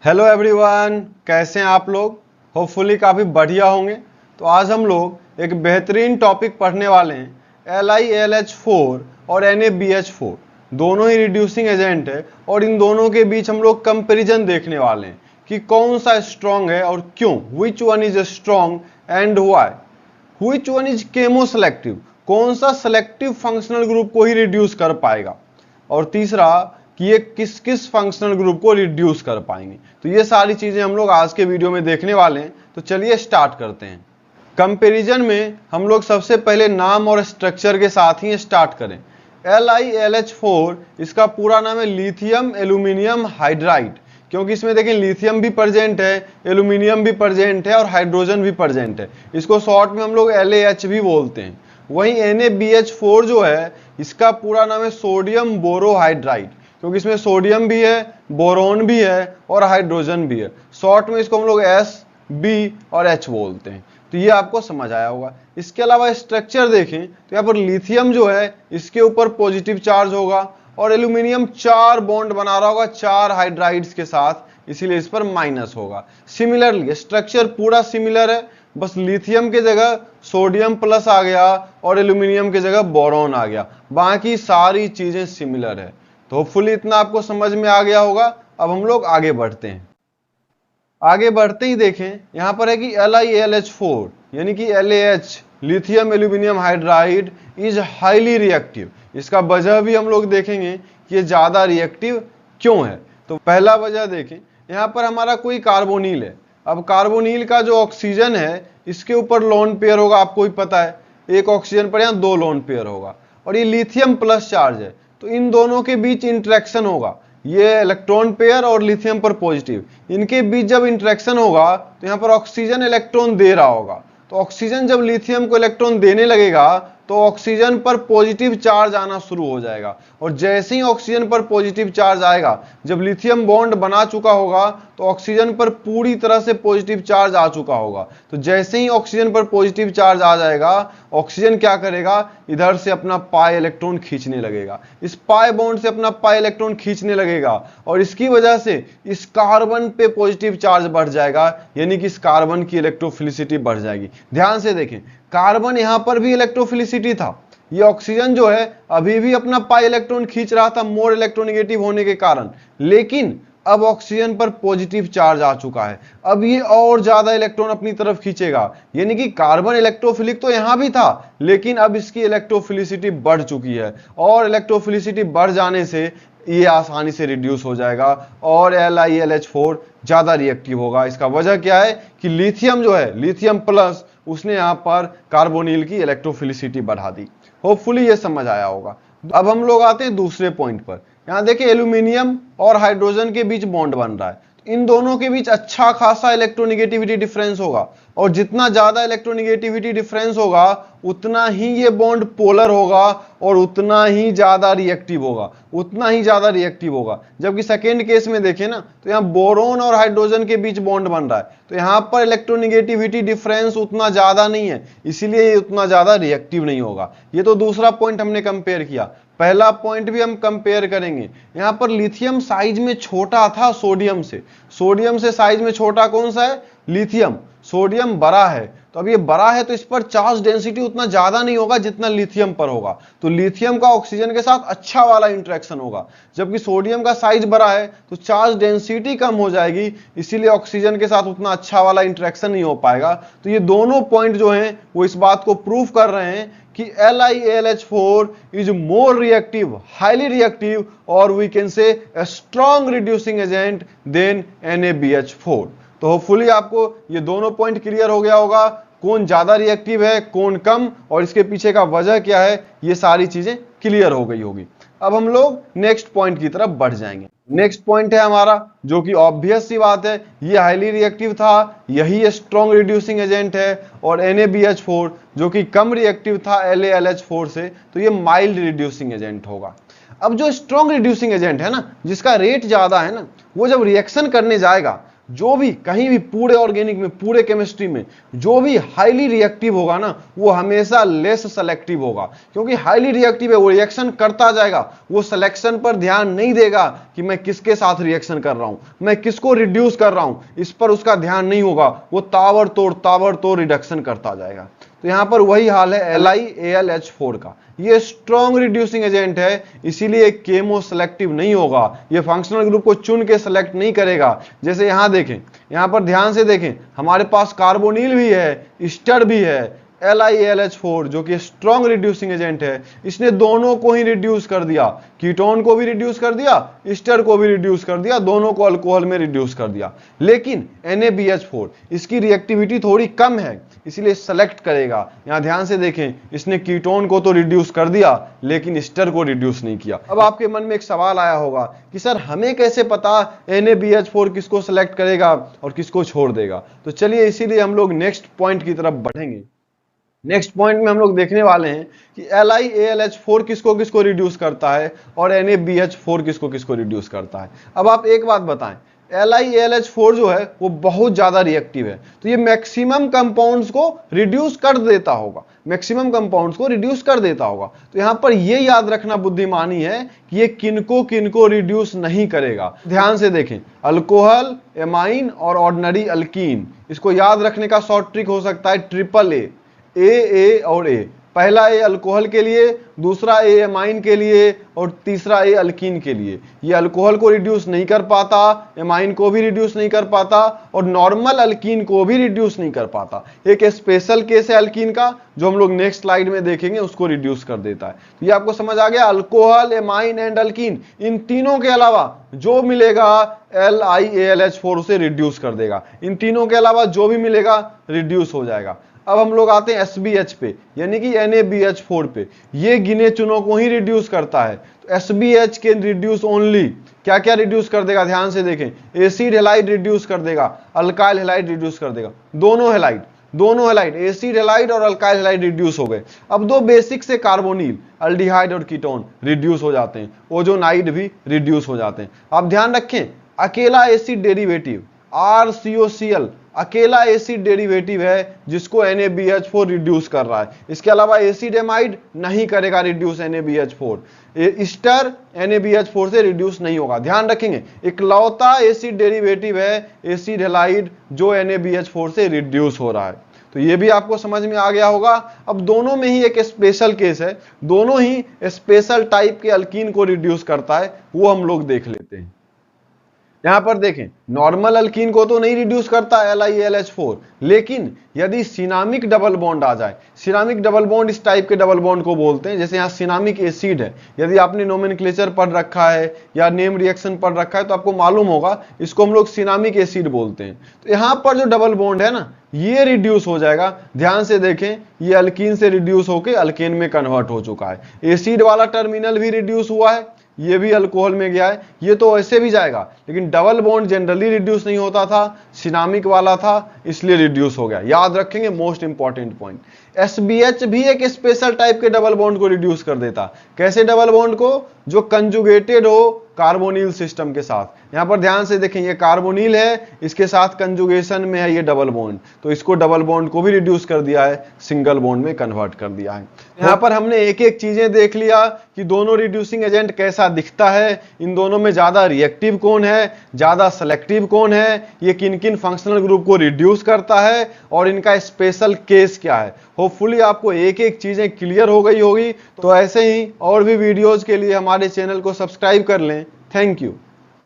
Hello everyone, कैसे हैं आप लोग। होपफुली काफ़ी बढ़िया होंगे। तो आज हम लोग एक बेहतरीन टॉपिक पढ़ने वाले हैं। LiAlH4 और NaBH4 दोनों ही रिड्यूसिंग एजेंट है और इन दोनों के बीच हम लोग कंपैरिजन देखने वाले हैं कि कौन सा स्ट्रॉन्ग है और क्यों। Which one is strong and why. Which one is chemo selective, कौन सा सेलेक्टिव फंक्शनल ग्रुप को ही रिड्यूस कर पाएगा। और तीसरा कि ये किस किस फंक्शनल ग्रुप को रिड्यूस कर पाएंगे। तो ये सारी चीजें हम लोग आज के वीडियो में देखने वाले हैं। तो चलिए स्टार्ट करते हैं। कंपैरिजन में हम लोग सबसे पहले नाम और स्ट्रक्चर के साथ ही स्टार्ट करें। LiAlH4 इसका पूरा नाम है लिथियम एल्यूमिनियम हाइड्राइड, क्योंकि इसमें देखें लिथियम भी प्रेजेंट है, एल्यूमिनियम भी प्रेजेंट है और हाइड्रोजन भी प्रेजेंट है। इसको शॉर्ट में हम लोग LaH भी बोलते हैं। वहीं NaBH4 जो है इसका पूरा नाम है सोडियम बोरोहाइड्राइड, क्योंकि इसमें सोडियम भी है, बोरोन भी है और हाइड्रोजन भी है। शॉर्ट में इसको हम लोग S, B और H बोलते हैं। तो ये आपको समझ आया होगा। इसके अलावा स्ट्रक्चर देखें तो यहाँ पर लिथियम जो है इसके ऊपर पॉजिटिव चार्ज होगा और एल्यूमिनियम 4 बॉन्ड बना रहा होगा 4 हाइड्राइड्स के साथ, इसीलिए इस पर माइनस होगा। सिमिलरली स्ट्रक्चर पूरा सिमिलर है, बस लिथियम के जगह सोडियम प्लस आ गया और एल्यूमिनियम की जगह बोरोन आ गया। बाकी सारी चीजें सिमिलर है। तो होपफुली इतना आपको समझ में आ गया होगा। अब हम लोग आगे बढ़ते हैं। आगे बढ़ते ही देखें यहां पर है कि LiAlH4 यानी कि LaH lithium aluminium hydride is highly reactive. इसका वजह भी हम लोग देखेंगे कि ये ज्यादा रिएक्टिव क्यों है। तो पहला वजह देखें, यहां पर हमारा कोई कार्बोनिल है। अब कार्बोनिल का जो ऑक्सीजन है इसके ऊपर लोन पेयर होगा, आपको भी पता है। एक ऑक्सीजन पर यहां 2 लोन पेयर होगा और ये लिथियम प्लस चार्ज है, तो इन दोनों के बीच इंटरेक्शन होगा। ये इलेक्ट्रॉन पेयर और लिथियम पर पॉजिटिव, इनके बीच जब इंटरेक्शन होगा तो यहाँ पर ऑक्सीजन इलेक्ट्रॉन दे रहा होगा। तो ऑक्सीजन जब लिथियम को इलेक्ट्रॉन देने लगेगा तो ऑक्सीजन पर पॉजिटिव चार्ज आना शुरू हो जाएगा। और जैसे ही ऑक्सीजन पर पॉजिटिव चार्ज आएगा, जब लिथियम बॉन्ड बना चुका होगा तो ऑक्सीजन पर पूरी तरह से पॉजिटिव चार्ज आ चुका होगा। तो जैसे ही ऑक्सीजन पर पॉजिटिव चार्ज आ जाएगा, ऑक्सीजन क्या करेगा, इधर से अपना पाई इलेक्ट्रॉन खींचने लगेगा। इस पाई बॉन्ड से अपना पाई इलेक्ट्रॉन खींचने लगेगा और इसकी वजह से इस कार्बन पे पॉजिटिव चार्ज बढ़ जाएगा, यानी कि इस कार्बन की इलेक्ट्रोफिलिसिटी बढ़ जाएगी। ध्यान से देखें, कार्बन यहां पर भी इलेक्ट्रोफिलिसिटी था। ये ऑक्सीजन जो है अभी भी अपना पाई इलेक्ट्रॉन खींच रहा था मोर इलेक्ट्रोनेगेटिव होने के कारण, लेकिन अब ऑक्सीजन पर पॉजिटिव चार्ज आ चुका है। अब ये और ज्यादा इलेक्ट्रॉन अपनी तरफ खींचेगा, यानी कि कार्बन इलेक्ट्रोफिलिक तो यहां भी था, लेकिन अब इसकी इलेक्ट्रोफिलिसिटी बढ़ चुकी है और इलेक्ट्रोफिलिसिटी बढ़ जाने से ये आसानी से रिड्यूस हो जाएगा और LiAlH4 ज्यादा रिएक्टिव होगा। इसका वजह क्या है कि लिथियम जो है, लिथियम प्लस, उसने यहां पर कार्बोनिल की इलेक्ट्रोफिलिसिटी बढ़ा दी। होपफुली ये समझ आया होगा। अब हम लोग आते हैं दूसरे पॉइंट पर। यहां देखिए एल्यूमिनियम और हाइड्रोजन के बीच बॉन्ड बन रहा है। इन दोनों के बीच अच्छा खासा इलेक्ट्रोनेगेटिविटी डिफरेंस होगा और जितना ज्यादा इलेक्ट्रोनेगेटिविटी डिफरेंस होगा उतना ही ये बॉन्ड पोलर होगा और उतना ही ज्यादा रिएक्टिव होगा, उतना ही ज्यादा रिएक्टिव होगा। जबकि सेकेंड केस में देखें ना, तो यहाँ बोरोन और हाइड्रोजन के बीच बॉन्ड बन रहा है, तो यहाँ पर इलेक्ट्रोनेगेटिविटी डिफरेंस उतना ज्यादा नहीं है, इसीलिए ये उतना ज्यादा रिएक्टिव नहीं होगा। ये तो दूसरा पॉइंट हमने कंपेयर किया। पहला पॉइंट भी हम कंपेयर करेंगे। यहां पर लिथियम साइज में छोटा था सोडियम से। सोडियम से साइज में छोटा कौन सा है, लिथियम। सोडियम बड़ा है, तो अब ये बड़ा है तो इस पर चार्ज डेंसिटी उतना ज्यादा नहीं होगा जितना लिथियम पर होगा। तो लिथियम का ऑक्सीजन के साथ अच्छा वाला इंटरेक्शन होगा, जबकि सोडियम का साइज बड़ा है तो चार्ज डेंसिटी कम हो जाएगी, इसीलिए ऑक्सीजन के साथ उतना अच्छा वाला इंटरेक्शन नहीं हो पाएगा। तो ये दोनों पॉइंट जो हैं वो इस बात को प्रूव कर रहे हैं कि LiAlH4 is more reactive, highly reactive और we can say a strong reducing agent than NaBH4। तो होपफुली आपको ये दोनों पॉइंट क्लियर हो गया होगा, कौन ज्यादा रिएक्टिव है कौन कम और इसके पीछे का वजह क्या है, ये सारी चीजें क्लियर हो गई होगी। अब हम लोग नेक्स्ट पॉइंट की तरफ बढ़ जाएंगे। नेक्स्ट पॉइंट है हमारा, जो कि ऑब्वियस सी बात है, ये हाईली रिएक्टिव था, यही स्ट्रॉन्ग रिड्यूसिंग एजेंट है। और NaBH4 जो कि कम रिएक्टिव था LaLH4 से, तो ये माइल्ड रिड्यूसिंग एजेंट होगा। अब जो स्ट्रॉन्ग रिड्यूसिंग एजेंट है ना, जिसका रेट ज्यादा है ना, वो जब रिएक्शन करने जाएगा जो भी कहीं भी पूरे ऑर्गेनिक में, पूरे केमिस्ट्री में जो भी हाईली रिएक्टिव होगा ना, वो हमेशा लेस सेलेक्टिव होगा, क्योंकि हाईली रिएक्टिव है, वो रिएक्शन करता जाएगा, वो सिलेक्शन पर ध्यान नहीं देगा कि मैं किसके साथ रिएक्शन कर रहा हूं, मैं किसको रिड्यूस कर रहा हूं, इस पर उसका ध्यान नहीं होगा, वो ताबड़तोड़ रिडक्शन करता जाएगा। तो यहां पर वही हाल है LiAlH4 का। ये स्ट्रॉन्ग रिड्यूसिंग एजेंट है, इसीलिए केमो सेलेक्टिव नहीं होगा, ये फंक्शनल ग्रुप को चुन के सेलेक्ट नहीं करेगा। जैसे यहां देखें, यहां पर ध्यान से देखें, हमारे पास कार्बोनिल भी है, ईस्टर भी है, LiAlH4 जो कि स्ट्रॉन्ग रिड्यूसिंग एजेंट है, इसने दोनों को ही रिड्यूस कर दिया, कीटोन को भी रिड्यूस कर दिया, ईस्टर को भी रिड्यूस कर दिया, दोनों को अल्कोहल में रिड्यूस कर दिया। लेकिन NaBH4 इसकी रिएक्टिविटी थोड़ी कम है, इसलिए सेलेक्ट करेगा। यहां ध्यान से देखें, इसने कीटोन को तो रिड्यूस कर दिया लेकिन ईस्टर को रिड्यूस नहीं किया। अब आपके मन में एक सवाल आया होगा कि सर हमें कैसे पता NaBH4 किसको सेलेक्ट करेगा और किसको छोड़ देगा। तो चलिए इसीलिए हम लोग नेक्स्ट पॉइंट की तरफ बढ़ेंगे। नेक्स्ट पॉइंट में हम लोग देखने वाले हैं कि LiAlH4 किसको किसको रिड्यूस करता है और NaBH4 किसको किसको रिड्यूस करता है। अब आप एक बात बताएं, LiAlH4 जो है वो बहुत ज्यादा रिएक्टिव है, तो ये मैक्सिमम कंपाउंड्स को रिड्यूस कर देता होगा, मैक्सिमम कंपाउंड्स को रिड्यूस कर देता होगा। तो यहां पर ये याद रखना बुद्धिमानी है कि ये किनको किनको रिड्यूस नहीं करेगा। ध्यान से देखें, अल्कोहल, एमाइन और ऑर्डिनरी अल्कीन, इसको याद रखने का शॉर्ट ट्रिक हो सकता है AAA, A और A। पहला A अल्कोहल के लिए, दूसरा A एमाइन के लिए और तीसरा A अल्कीन के लिए। ये अल्कोहल को रिड्यूस नहीं कर पाता, एमाइन को भी रिड्यूस नहीं कर पाता और नॉर्मल अल्कीन को भी रिड्यूस नहीं कर पाता। एक स्पेशल केस है अल्कीन का जो हम लोग नेक्स्ट स्लाइड में देखेंगे, उसको रिड्यूस कर देता है। तो ये आपको समझ आ गया, अल्कोहल, एमाइन एंड अल्कीन, इन तीनों के अलावा जो मिलेगा LiAlH4 उसे रिड्यूस कर देगा। इन तीनों के अलावा जो भी मिलेगा रिड्यूस हो जाएगा। अब हम लोग आते हैं SBH पे, यानी कि NaBH4 पे। ये गिने चुनों को ही रिड्यूस करता है। तो SBH के रिड्यूस ओनली, क्या क्या रिड्यूस कर देगा, ध्यान से देखें, एसिड हैलाइड रिड्यूस कर देगा, अल्काइल हैलाइड रिड्यूस कर देगा, दोनों हैलाइड एसिड हैलाइड और अल्काइल हैलाइड रिड्यूस हो गए। अब दो बेसिक से कार्बोनिल, एल्डिहाइड और कीटोन रिड्यूस हो जाते हैं, ओजोनाइड भी रिड्यूस हो जाते हैं। आप ध्यान रखें, अकेला एसिड डेरिवेटिव RCOCl अकेला एसिड डेरिवेटिव है जिसको NaBH4 रिड्यूस कर रहा है। इसके अलावा एसिड एमाइड नहीं करेगा रिड्यूस NaBH4, ईस्टर NaBH4 से रिड्यूस नहीं होगा। ध्यान रखेंगे, इकलौता एसिड डेरिवेटिव है एसिड हैलाइड जो NaBH4 से रिड्यूस हो रहा है। तो ये भी आपको समझ में आ गया होगा। अब दोनों में ही एक स्पेशल केस है, दोनों ही स्पेशल टाइप के अल्कीन को रिड्यूस करता है, वो हम लोग देख लेते हैं। यहां पर देखें, नॉर्मल अल्कीन को तो नहीं रिड्यूस करता LiAlH4, लेकिन यदि सिनामिक डबल बॉन्ड आ जाए, सिनामिक डबल बॉन्ड इस टाइप के डबल बॉन्ड को बोलते हैं, जैसे यहाँ सिनामिक एसिड है, यदि आपने नोमेनक्लेचर पढ़ रखा है या नेम रिएक्शन पढ़ रखा है तो आपको मालूम होगा, इसको हम लोग सिनामिक एसिड बोलते हैं। तो यहां पर जो डबल बॉन्ड है ना, ये रिड्यूस हो जाएगा। ध्यान से देखें, ये अल्कीन से रिड्यूस होकर अल्केन में कन्वर्ट हो चुका है। एसिड वाला टर्मिनल भी रिड्यूस हुआ है, ये भी अल्कोहल में गया है, ये तो ऐसे भी जाएगा, लेकिन डबल बॉन्ड जनरली रिड्यूस नहीं होता था, सिनामिक वाला था इसलिए रिड्यूस हो गया। याद रखेंगे, मोस्ट इंपॉर्टेंट पॉइंट। SBH भी एक स्पेशल टाइप के डबल बॉन्ड को रिड्यूस कर देता। कैसे डबल बॉन्ड को? जो कंजुगेटेड हो कार्बोनिल सिस्टम के साथ। यहां पर ध्यान से देखें, ये कार्बोनिल है, इसके साथ कंजुगेशन में है ये डबल बॉन्ड, तो इसको डबल बॉन्ड को भी रिड्यूस कर दिया है, सिंगल बॉन्ड में कन्वर्ट कर दिया है। यहां पर हमने एक एक चीजें देख लिया कि दोनों रिड्यूसिंग एजेंट कैसा दिखता है, इन दोनों में ज्यादा रिएक्टिव कौन है, ज्यादा सेलेक्टिव कौन है, ये किन किन फंक्शनल ग्रुप को रिड्यूस करता है और इनका स्पेशल केस क्या है। होपफुली आपको एक एक चीजें क्लियर हो गई होगी। तो ऐसे ही और भी वीडियोज के लिए हमारे चैनल को सब्सक्राइब कर लें। Thank you.